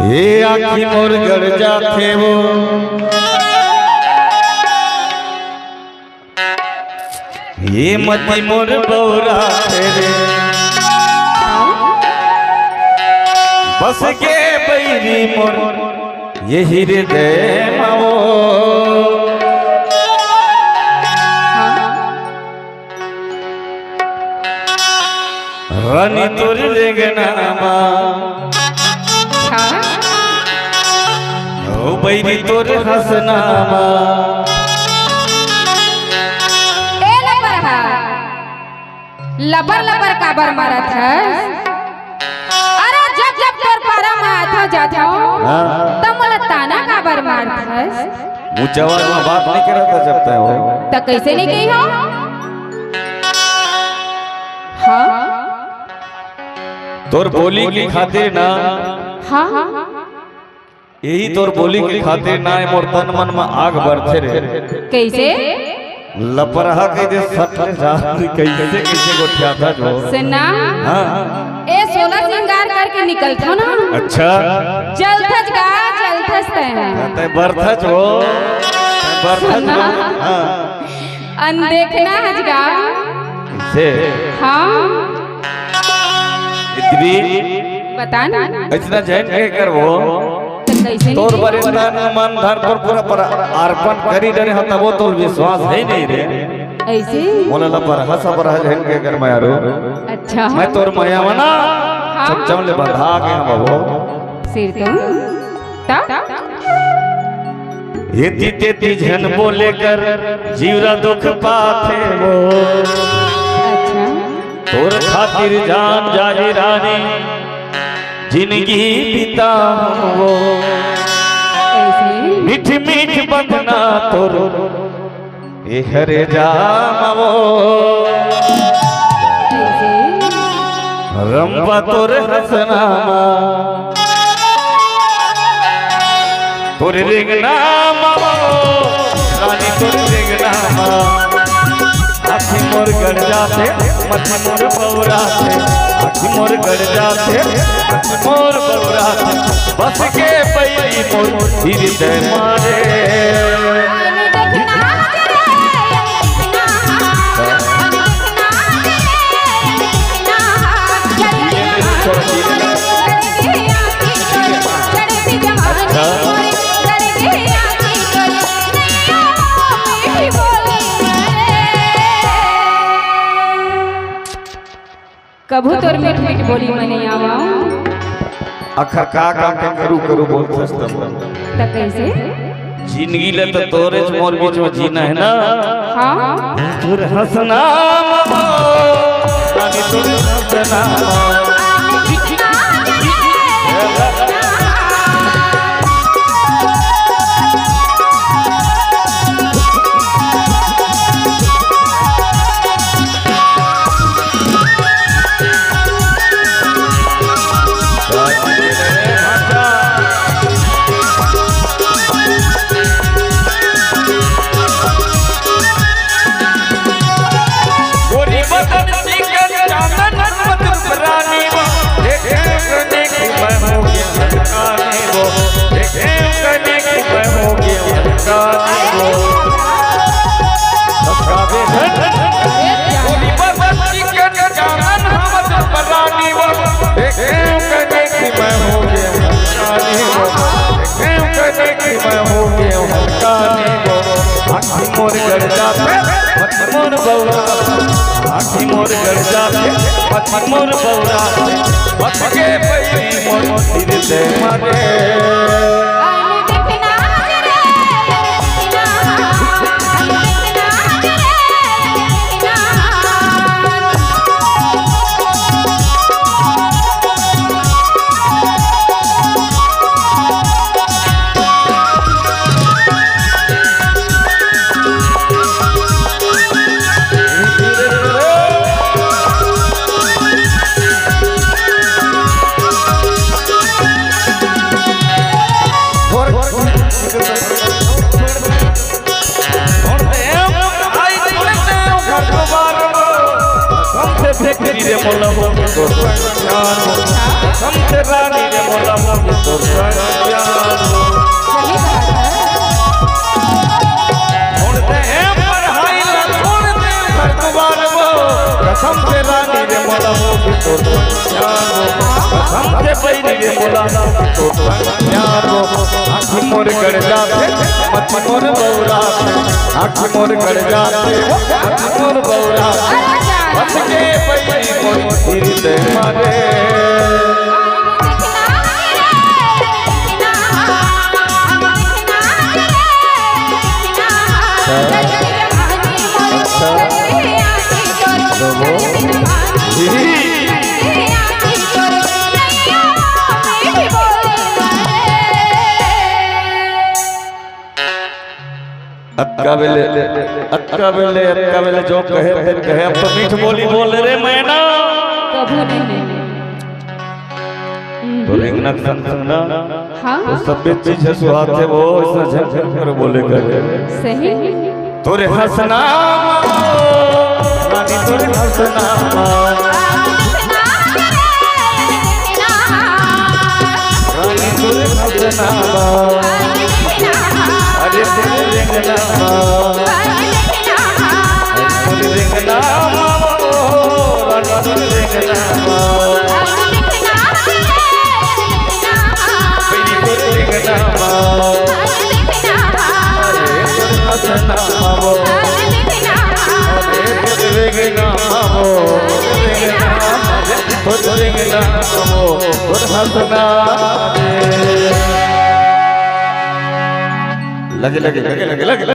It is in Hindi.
ये आखी मोर गड़ जाते वो ये मती मोर बौरा तेरे बस के बैरी मोर ये हृदय माओ रानी तोर रेगनामा ओ बैरी तोर हसनामा लबर लबर काबर मारत है। अरे जब जब तोर पारा में आता जाता तब मोला ताना काबर मारत है। ऊंचा आवाज में बात नहीं करता जब तक हो तो कैसे नहीं गई हो? हाँ तोर बोली की खातिर ना हाँ यही तोर बोली की खातिर ना मोर तन मन में आग बढ़ते रे। कैसे लपरहा के दे सट जा कैसे कैसे गोठिया था जो सुना हां ए 16 श्रृंगार करके निकलथो ना। अच्छा जलथज गा जलथज ते बरथज हो बरथज हां अनदेखना हजगा से हाँ इतनी बता ना इतना जैन के करवो कैसे तोर बरे तन मन धन पर पूरा पर अर्पण करी डरे हता वो तो विश्वास है नहीं रे ऐसे मोला लपर हसा पर जैन के कर मैं यारो। अच्छा मैं तोर माया मना सच्चम ले बंधा के हम वो सिर तुम ता ये तेती झन बोले कर जीवरा दुख पाथे वो अच्छा तोर खातिर जान जाए रानी जिंदगी बिता वो ऐसे मीठ मीठ बंधना तोर ए हरे जामो ऐसे रंबा तोर हसनामा तोर रेगनामा रानी तोर रेगनामा आखी मोर गड़ जाते मत मोर बौरा से आखी मोर गड़ जाते मत मोर बौरा से बस के पैरी मोर हृदय मारे कभू तोर मीठ मीठ बोली मने आवा अखर का काम के करू करू बोल सस्ता त कैसे जिंदगी ले तो तोरे मोर बीच में जीना है ना। हाँ तोर हसना रानी तोर हसना मोर गड़ जाते मत मोर बौरा आखी मोर गड़ जाते मत मोर बौरा मत के पैरी मोर हृदय मारे कसम से रानी रे मोला मोगी तो प्यारो सही बात है। छोड़ दे पढ़ाई ना छोड़ दे घर द्वार वो कसम से रानी रे मोला मोगी तो प्यारो कसम से बहनी रे मोला मोगी तो प्यारो आँखी मोर गड़ जाते मत मोर बौरा आँखी मोर गड़ जाते मत मोर बौरा मत के बहनी मोर हृदय मारे अक्का बेले जो कहे फिर कहे अब तो मीठ बोली बोल रे मैना कभू नहीं। तो रिंगना संगना हाँ तो सब चीज है सुहाग है वो इसमें झंझन कर बोले कर सही। तोरे हंसना रानी तोरे हंसना रानी तोरे हंसना अरे तेरे रिंगना तोरे रिंगना रानी तोरे रिंगना बेरी तोरे रिंगना अरे तोरे हंसना लगे लगे लगे लगे लगे